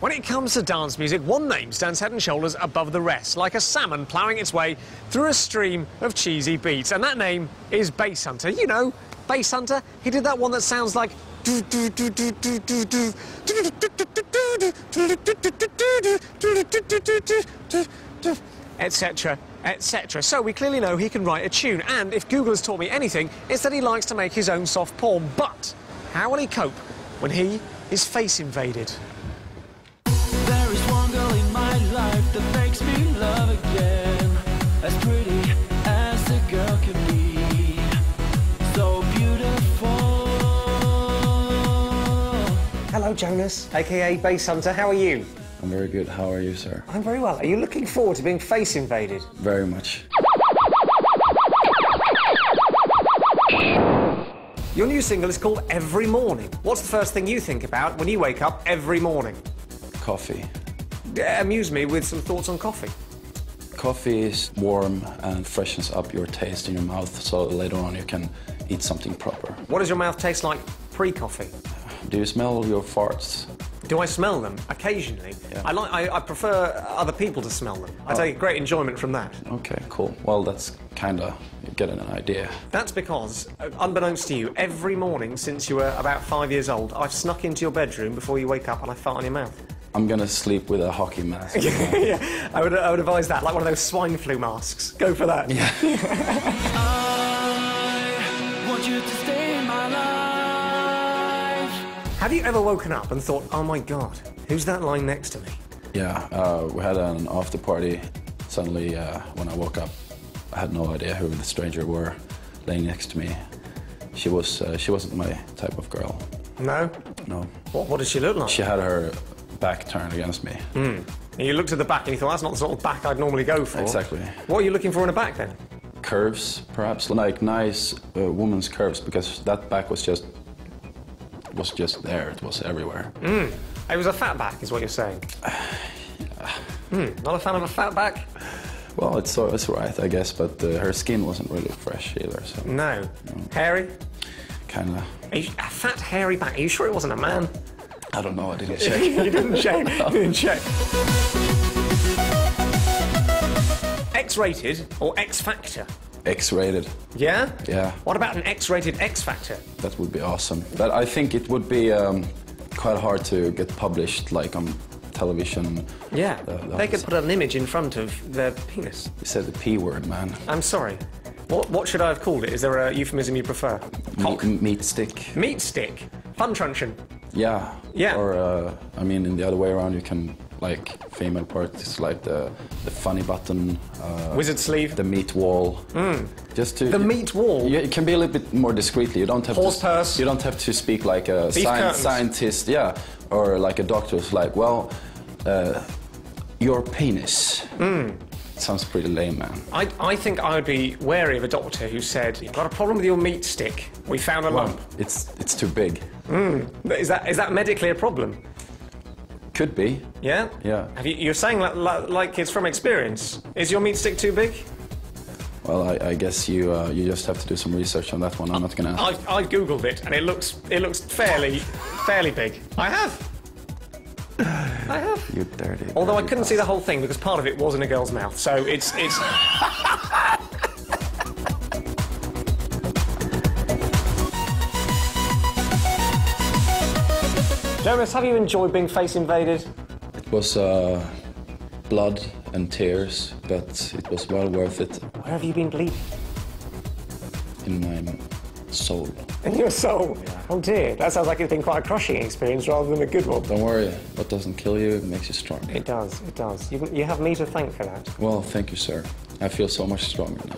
When it comes to dance music, one name stands head and shoulders above the rest, like a salmon ploughing its way through a stream of cheesy beats, and that name is Basshunter. You know, Basshunter. He did that one that sounds like etc, etc. So we clearly know he can write a tune, and if Google has taught me anything, it's that he likes to make his own soft porn. But how will he cope when he is face invaded? There is one girl in my life that makes me love again, as pretty as a girl can be, so beautiful. Hello, Jonas, aka Basshunter. How are you? I'm very good. How are you, sir? I'm very well. Are you looking forward to being face invaded? Very much. Your new single is called Every Morning. What's the first thing you think about when you wake up every morning? Coffee. Amuse me with some thoughts on coffee. Coffee is warm and freshens up your taste in your mouth, so later on you can eat something proper. What does your mouth taste like pre-coffee? Do you smell your farts? Do I smell them? Occasionally. Yeah. I prefer other people to smell them. I take great enjoyment from that. Okay, cool. Well, that's kinda, you're getting an idea. That's because, unbeknownst to you, every morning since you were about 5 years old, I've snuck into your bedroom before you wake up and I fart on your mouth. I'm gonna sleep with a hockey mask. Yeah, I would advise that, like one of those swine flu masks. Go for that. Yeah. I want you to stay in my life. Have you ever woken up and thought, oh my God, who's that lying next to me? Yeah, we had an after party. Suddenly, when I woke up, I had no idea who the stranger were laying next to me. She wasn't my type of girl. No? No. What did she look like? She had her back turned against me. And you looked at the back and you thought, that's not the sort of back I'd normally go for. Exactly. What are you looking for in a back then? Curves, perhaps, like nice woman's curves, because that back was just there. It was everywhere. It was a fat back, is what you're saying. Not a fan of a fat back? Well, it's right, I guess, but her skin wasn't really fresh either. So. No. Hairy? Kinda. A fat, hairy back. Are you sure it wasn't a man? I don't know. I didn't check. You didn't check. You didn't check. X-rated or X-Factor? X-rated. Yeah? Yeah. What about an X-rated X-Factor? That would be awesome. But I think it would be quite hard to get published, like on television. Yeah. They could put an image in front of their penis. You said the P word, man. I'm sorry. What should I have called it? Is there a euphemism you prefer? Cock? Meat stick. Meat stick? Fun truncheon? Yeah. Yeah. Or, I mean, in the other way around, you can, like, female part is like the funny button. Wizard sleeve? The meat wall. Just to... The meat wall? It can be a little bit more discreetly. You don't have Horse purse? You don't have to speak like a scientist, yeah. Or like a doctor who's like, well, your penis. Sounds pretty lame, man. I think I would be wary of a doctor who said, you've got a problem with your meat stick. We found a lump. It's too big. Is that medically a problem? Could be. Yeah? Yeah. You're saying like it's from experience. Is your meat stick too big? Well, I guess you just have to do some research on that one. I'm not gonna... I've Googled it, and it looks fairly big. I have. You dirty. Although I couldn't see the whole thing because part of it was in a girl's mouth, so it's... Jonas, have you enjoyed being face invaded? It was blood and tears, but it was well worth it. Where have you been bleeding? In my soul. In your soul? Yeah. Oh dear, that sounds like it's been quite a crushing experience rather than a good one. Don't worry, what doesn't kill you makes you stronger. It does, it does. You have me to thank for that. Well, thank you, sir. I feel so much stronger now.